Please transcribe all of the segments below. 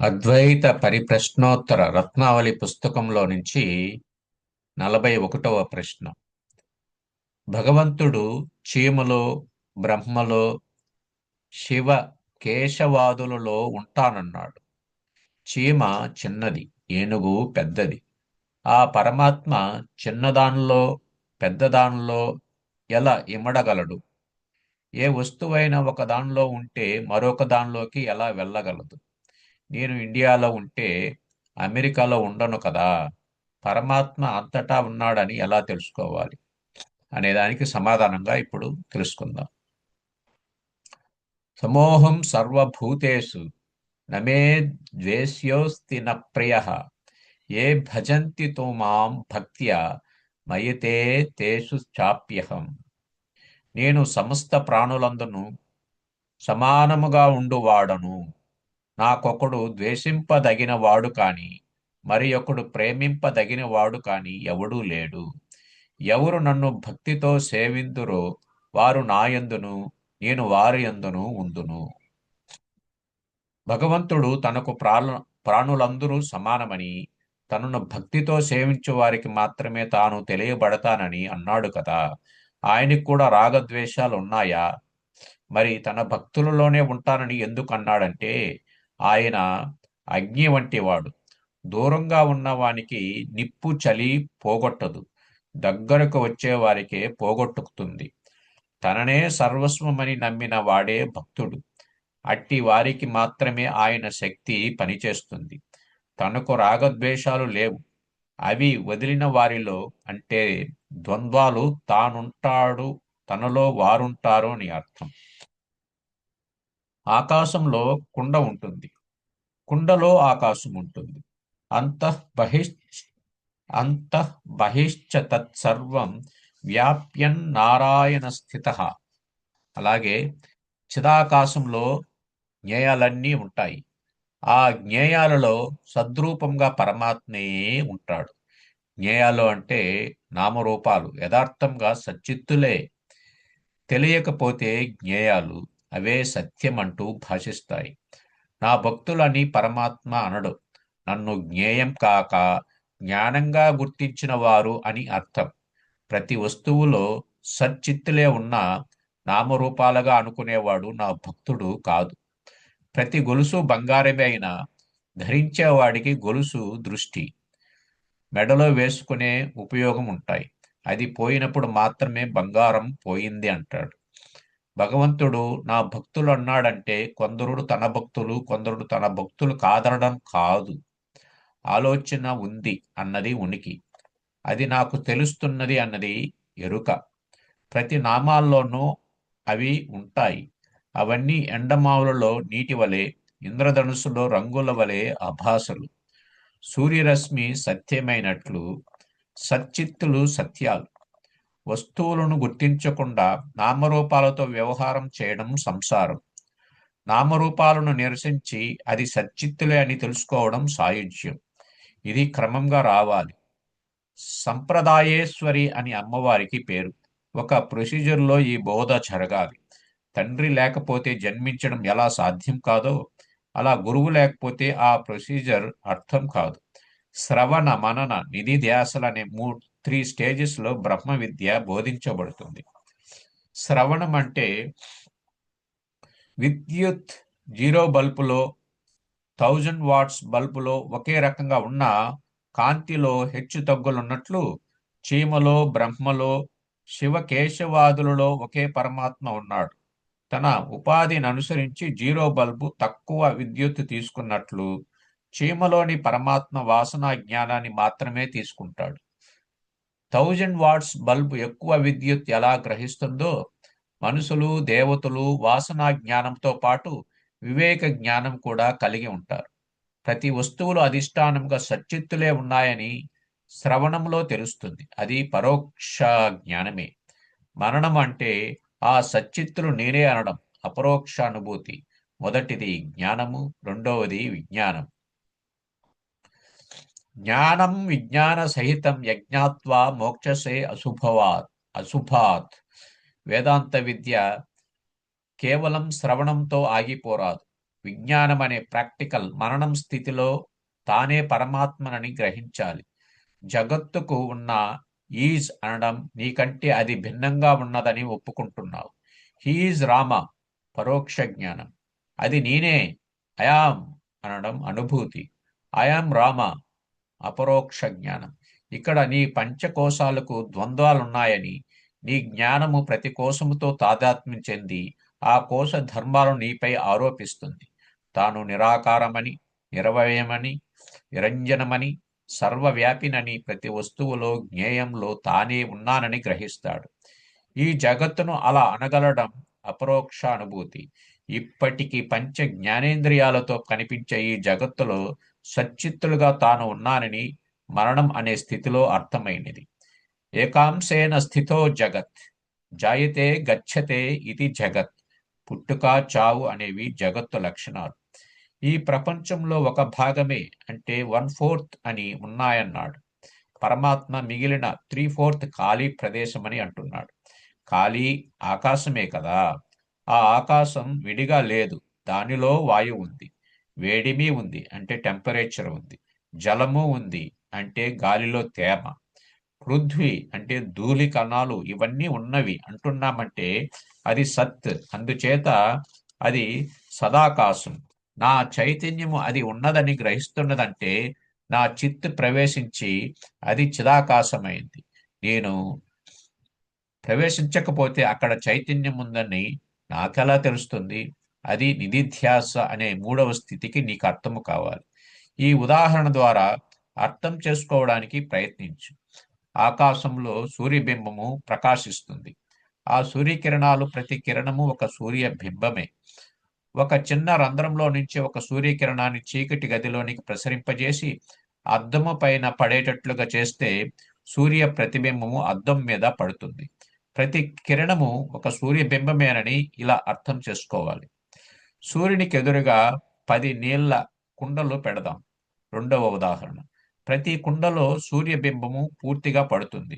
అద్వైత పరిప్రశ్నోత్తర రత్నావళి పుస్తకంలో నుంచి 41వ ప్రశ్న. భగవంతుడు చీమలో, బ్రహ్మలో, శివ కేశవాదులలో ఉంటానన్నాడు. చీమ చిన్నది, ఏనుగు పెద్దది. ఆ పరమాత్మ చిన్నదానిలో, పెద్దదానిలో ఎలా ఇమడగలడు? ఏ వస్తువైనా ఒక దానిలో ఉంటే మరొక దానిలోకి ఎలా వెళ్ళగలదు? నేను ఇండియాలో ఉంటే అమెరికాలో ఉండను కదా. పరమాత్మ అంతటా ఉన్నాడని ఎలా తెలుసుకోవాలి అనే దానికి సమాధానంగా ఇప్పుడు తెలుసుకుందాం. సమోహం సర్వభూతేషు నమే ద్వేష్యోస్తి న ప్రియ ఏ భజంతి తో మాం భక్త్యా మయితే తేషు చాప్యహం. నేను సమస్త ప్రాణులందును సమానముగా ఉండువాడను. నాకొకడు ద్వేషింపదగిన వాడు కాని మరి ఒకడు ప్రేమింపదగిన వాడు కాని ఎవడూ లేడు. ఎవరు నన్ను భక్తితో సేవింతురో వారు నాయందును, నేను వారి యందును ఉందును. భగవంతుడు తనకు ప్రాణులందరూ సమానమని, తనను భక్తితో సేవించు వారికి మాత్రమే తాను తెలియబడతానని అన్నాడు కదా. ఆయనకు కూడా రాగద్వేషాలు ఉన్నాయా? మరి తన భక్తులలోనే ఉంటానని ఎందుకు అన్నాడంటే, ఆయన అగ్ని వంటి వాడు. దూరంగా ఉన్న వానికి నిప్పు చలి పోగొట్టదు, దగ్గరకు వచ్చే వారికే పోగొట్టుకుతుంది. తననే సర్వస్వమని నమ్మిన వాడే భక్తుడు. అట్టి వారికి మాత్రమే ఆయన శక్తి పనిచేస్తుంది. తనకు రాగద్వేషాలు లేవు. అవి వదిలిన వారిలో, అంటే ద్వంద్వాలు, తానుంటాడు, తనలో వారుంటారు అని అర్థం. ఆకాశంలో కుండ ఉంటుంది, కుండలో ఆకాశం ఉంటుంది. అంతః బహిష్ అంతః బహిశ్చ తత్సర్వం వ్యాప్యన్నారాయణ స్థితః. అలాగే చిదాకాశంలో జ్ఞేయాలన్నీ ఉంటాయి. ఆ జ్ఞేయాలలో సద్రూపంగా పరమాత్మే ఉంటాడు. జ్ఞేయాలు అంటే నామరూపాలు, యథార్థంగా సచ్చిత్తులే. తెలియకపోతే జ్ఞేయాలు, అవే సత్యమంటూ భాషిస్తాయి. నా భక్తులని పరమాత్మ అనడు. నన్ను జ్ఞేయం కాక జ్ఞానంగా గుర్తించిన వారు అని అర్థం. ప్రతి వస్తువులో సచ్చిత్తులే ఉన్నా నామరూపాలుగా అనుకునేవాడు నా భక్తుడు కాదు. ప్రతి గొలుసు బంగారమే అయినా ధరించేవాడికి గొలుసు దృష్టి, మెడలో వేసుకునే ఉపయోగం ఉంటాయి. అది పోయినప్పుడు మాత్రమే బంగారం పోయింది అంటాడు. భగవంతుడు నా భక్తులు అన్నాడంటే కొందరు తన భక్తులు, కొందరు తన భక్తులు కాదనడం కాదు. ఆలోచన ఉంది అన్నది ఉనికి. అది నాకు తెలుస్తున్నది అన్నది ఎరుక. ప్రతి నామాల్లోనూ అవి ఉంటాయి. అవన్నీ ఎండమావులలో నీటి వలె, ఇంద్రధనుస్సులో రంగుల వలె అభాసలు. సూర్యరశ్మి సత్యమైనట్లు సచ్చిత్తులు సత్యాలు. వస్తువులను గుర్తించకుండా నామరూపాలతో వ్యవహారం చేయడం సంసారం. నామరూపాలను నిరసించి అది సచ్చిత్తులే అని తెలుసుకోవడం సాయుధ్యం. ఇది క్రమంగా రావాలి. సంప్రదాయేశ్వరి అని అమ్మవారికి పేరు. ఒక ప్రొసీజర్లో ఈ బోధ జరగాలి. తండ్రి లేకపోతే జన్మించడం ఎలా సాధ్యం కాదో, అలా గురువు లేకపోతే ఆ ప్రొసీజర్ అర్థం కాదు. శ్రవణ, మనన, నిధి ధ్యాసలనే 3 స్టేజెస్లో బ్రహ్మ విద్య బోధించబడుతుంది. శ్రవణం అంటే విద్యుత్ 0 బల్బులో, 1000 వాట్స్ బల్బులో ఒకే రకంగా ఉన్న కాంతిలో హెచ్చు తగ్గులున్నట్లు, చీమలో, బ్రహ్మలో, శివకేశవాదులలో ఒకే పరమాత్మ ఉన్నాడు. తన ఉపాధిని అనుసరించి 0 బల్బు తక్కువ విద్యుత్ తీసుకున్నట్లు, చీమలోని పరమాత్మ వాసనా జ్ఞానాన్ని మాత్రమే తీసుకుంటాడు. 1000 వాట్స్ బల్బు ఎక్కువ విద్యుత్ ఎలా గ్రహిస్తుందో, మనుషులు, దేవతలు వాసనా జ్ఞానంతో పాటు వివేక జ్ఞానం కూడా కలిగి ఉంటారు. ప్రతి వస్తువులు అధిష్టానంగా సచ్చిత్తులే ఉన్నాయని శ్రవణంలో తెలుస్తుంది. అది పరోక్ష జ్ఞానమే. మననం అంటే ఆ సచ్చిత్తులు నేనే అనడం, అపరోక్ష అనుభూతి. మొదటిది జ్ఞానము, రెండవది విజ్ఞానం. జ్ఞానం విజ్ఞాన సహితం యజ్ఞాత్వా మోక్షసే అశుభాత్. వేదాంత విద్య కేవలం శ్రవణంతో ఆగిపోరాదు. విజ్ఞానం అనే ప్రాక్టికల్ మననం స్థితిలో తానే పరమాత్మనని గ్రహించాలి. జగత్తుకు ఉన్న ఈజ్ అనడం నీకంటే అది భిన్నంగా ఉన్నదని ఒప్పుకుంటున్నావు. హీఈజ్ రామ పరోక్ష జ్ఞానం. అది నేనే అయాం అనడం అనుభూతి. అయాం రామ అపరోక్ష జ్ఞానం. ఇక్కడ నీ పంచకోశాలకు ద్వంద్వాలున్నాయని, నీ జ్ఞానము ప్రతి కోశముతో తాదాత్మ్యం చెంది ఆ కోశ ధర్మాలను నీపై ఆరోపిస్తుంది. తాను నిరాకారమని, నిరవయమని, నిరంజనమని, సర్వవ్యాపినని, ప్రతి వస్తువులో జ్ఞేయంలో తానే ఉన్నానని గ్రహిస్తాడు. ఈ జగత్తును అలా అనగలడం అపరోక్ష అనుభూతి. ఇప్పటికీ పంచ జ్ఞానేంద్రియాలతో కనిపించే ఈ జగత్తులో సచ్చిత్తులుగా తాను ఉన్నానని మరణం అనే స్థితిలో అర్థమైనది. ఏకాంశేన స్థితో జగత్ జాయతే గచ్చతే ఇది జగత్. పుట్టుక చావు అనేవి జగత్తు లక్షణాలు. ఈ ప్రపంచంలో ఒక భాగమే అంటే 1/4 అని ఉన్నాయన్నాడు. పరమాత్మ మిగిలిన 3/4 ఖాళీ ప్రదేశమని అంటున్నాడు. ఖాళీ ఆకాశమే కదా. ఆ ఆకాశం విడిగా లేదు. దానిలో వాయువు ఉంది, వేడిమి ఉంది అంటే టెంపరేచర్ ఉంది, జలము ఉంది అంటే గాలిలో తేమ, పృథ్వీ అంటే ధూళి కణాలు ఇవన్నీ ఉన్నవి అంటున్నామంటే అది సత్. అందుచేత అది సదాకాశం. నా చైతన్యము అది ఉన్నదని గ్రహిస్తున్నదంటే నా చిత్ ప్రవేశించి అది చిదాకాశమైంది. నేను ప్రవేశించకపోతే అక్కడ చైతన్యం ఉందని నాకెలా తెలుస్తుంది? అది నిధిధ్యాస అనే మూడవ స్థితికి నీకు అర్థము కావాలి. ఈ ఉదాహరణ ద్వారా అర్థం చేసుకోవడానికి ప్రయత్నించు. ఆకాశంలో సూర్యబింబము ప్రకాశిస్తుంది. ఆ సూర్యకిరణాలు ప్రతి కిరణము ఒక సూర్య బింబమే. ఒక చిన్న రంధ్రంలో నుంచి ఒక సూర్యకిరణాన్ని చీకటి గదిలోనికి ప్రసరింపజేసి అద్దము పైన పడేటట్లుగా చేస్తే సూర్య ప్రతిబింబము అద్దం మీద పడుతుంది. ప్రతి కిరణము ఒక సూర్యబింబమేనని ఇలా అర్థం చేసుకోవాలి. సూర్యునికి ఎదురుగా 10 నీళ్ల కుండలు పెడదాం. రెండవ ఉదాహరణ. ప్రతి కుండలో సూర్యబింబము పూర్తిగా పడుతుంది.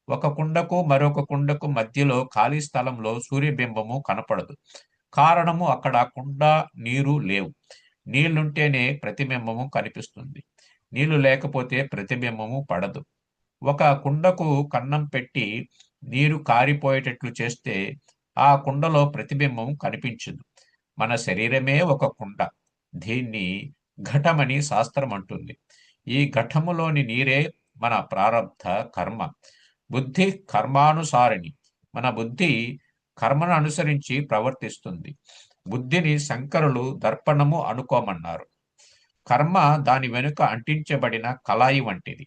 ఒక కుండకు మరొక కుండకు మధ్యలో ఖాళీ స్థలంలో సూర్యబింబము కనపడదు. కారణము అక్కడ కుండ, నీరు లేవు. నీళ్లుంటేనే ప్రతిబింబము కనిపిస్తుంది. నీళ్లు లేకపోతే ప్రతిబింబము పడదు. ఒక కుండకు కన్నం పెట్టి నీరు కారిపోయేటట్లు చేస్తే ఆ కుండలో ప్రతిబింబం కనిపించదు. మన శరీరమే ఒక కుండ. దీన్ని ఘటమని శాస్త్రం అంటుంది. ఈ ఘటములోని నీరే మన ప్రారబ్ధ కర్మ. బుద్ధి కర్మానుసారిణి. మన బుద్ధి కర్మను అనుసరించి ప్రవర్తిస్తుంది. బుద్ధిని శంకరులు దర్పణము అనుకోమన్నారు. కర్మ దాని వెనుక అంటించబడిన కళాయి వంటిది.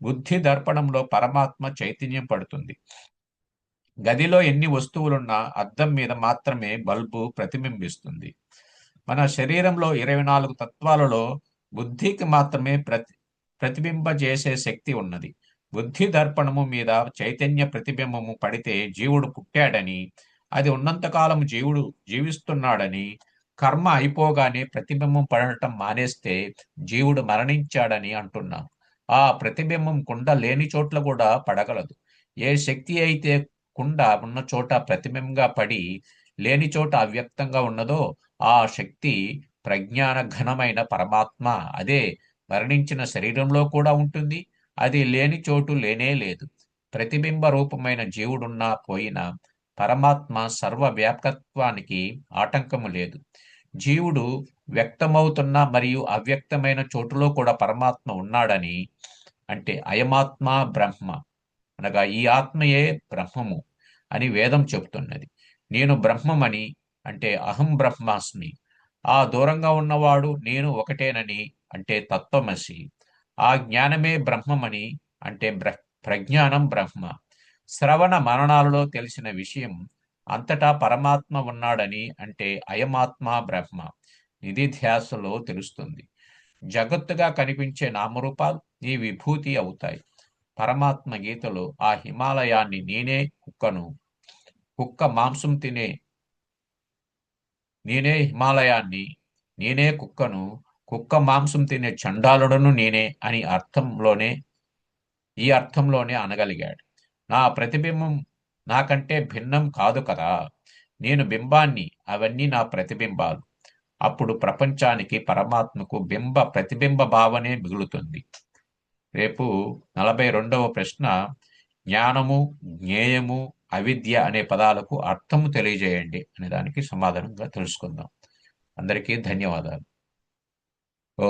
బుద్ధి దర్పణంలో పరమాత్మ చైతన్యం పడుతుంది. గదిలో ఎన్ని వస్తువులున్నా అద్దం మీద మాత్రమే బల్బు ప్రతిబింబిస్తుంది. మన శరీరంలో 24 తత్వాలలో బుద్ధికి మాత్రమే ప్రతిబింబజేసే శక్తి ఉన్నది. బుద్ధి దర్పణము మీద చైతన్య ప్రతిబింబము పడితే జీవుడు పుట్టాడని, అది ఉన్నంతకాలం జీవుడు జీవిస్తున్నాడని, కర్మ అయిపోగానే ప్రతిబింబం పడటం మానేస్తే జీవుడు మరణించాడని అంటున్నాం. ఆ ప్రతిబింబం కుండ లేని చోట్ల కూడా పడగలదు. ఏ శక్తి అయితే కుండ ఉన్న చోట ప్రతిబింబంగా పడి లేని చోట అవ్యక్తంగా ఉన్నదో ఆ శక్తి ప్రజ్ఞాన ఘనమైన పరమాత్మ. అదే మరణించిన శరీరంలో కూడా ఉంటుంది. అది లేని చోటు లేనే లేదు. ప్రతిబింబ రూపమైన జీవుడున్నా పోయినా పరమాత్మ సర్వవ్యాపకత్వానికి ఆటంకము లేదు. జీవుడు వ్యక్తమవుతున్న మరియు అవ్యక్తమైన చోటులో కూడా పరమాత్మ ఉన్నాడని అంటే అయమాత్మ బ్రహ్మ అనగా ఈ ఆత్మయే బ్రహ్మము అని వేదం చెబుతున్నది. నేను బ్రహ్మమని అంటే అహం బ్రహ్మాస్మి. ఆ దూరంగా ఉన్నవాడు నేను ఒకటేనని అంటే తత్వమసి. ఆ జ్ఞానమే బ్రహ్మమని అంటే ప్రజ్ఞానం బ్రహ్మ. శ్రవణ మననాలలో తెలిసిన విషయం అంతటా పరమాత్మ ఉన్నాడని అంటే అయమాత్మ బ్రహ్మ నిధిధ్యాసలో తెలుస్తుంది. జగత్తుగా కనిపించే నామరూపాలు ఈ విభూతి అవుతాయి. పరమాత్మ గీతలో ఆ హిమాలయాన్ని నేనే కుక్కను, కుక్క మాంసం తినే నేనే హిమాలయాన్ని, నేనే కుక్కను, కుక్క మాంసం తినే చండాలుడను నేనే అని ఈ అర్థంలోనే అనగలిగాడు. నా ప్రతిబింబం నాకంటే భిన్నం కాదు కదా. నేను బింబాన్ని, అవన్నీ నా ప్రతిబింబాలు. అప్పుడు ప్రపంచానికి పరమాత్మకు ప్రతిబింబ భావనే మిగులుతుంది. రేపు 42వ ప్రశ్న, జ్ఞానము, జ్ఞేయము, అవిద్య అనే పదాలకు అర్థము తెలియజేయండి అనే దానికి సమాధానంగా తెలుసుకుందాం. అందరికీ ధన్యవాదాలు. ఓ